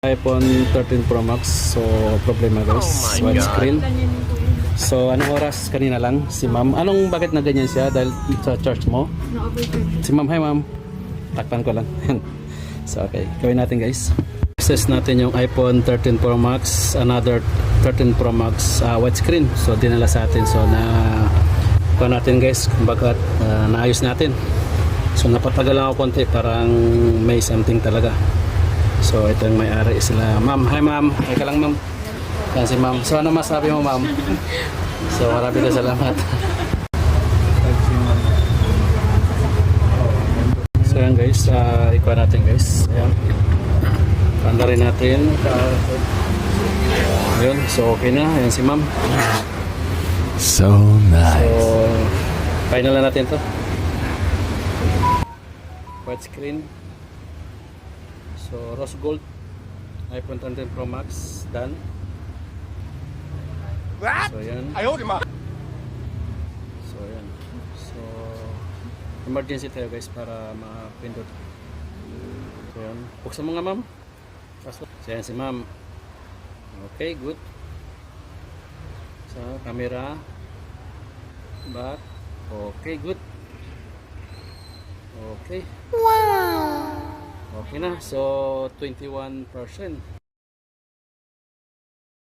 iPhone 13 Pro Max. So problema guys, widescreen. So anong oras kanina lang si ma'am? Bakit na ganyan siya? Dahil sa charge mo? Si ma'am, hi ma'am. Takpan ko lang. So okay, gawin natin guys. Access natin yung iPhone 13 Pro Max, another 13 Pro Max widescreen. So dinala sa atin. So na pa natin guys kung bakit naayos natin. So napatagal lang ako konti, parang may something talaga. So ito yung may-ari sila. Ma'am, hi ma'am. Hi ka lang ma'am. Yan si ma'am. So ano masabi mo ma'am? So marami na salamat. So yan guys, ikuha natin guys. Ayan. Panda rin natin. Ayun, so okay na. Ayan si ma'am. So nice. So final na natin to. Widescreen. So rose gold iPhone 13 Pro Max done. So yan. So yan. So emergency tayo guys para mapindot. So yan. Buksan mo nga ma'am. So yan si ma'am. Okay, good. So camera. Back. Okay, good. Okay. Wow. Okay na. So 21%.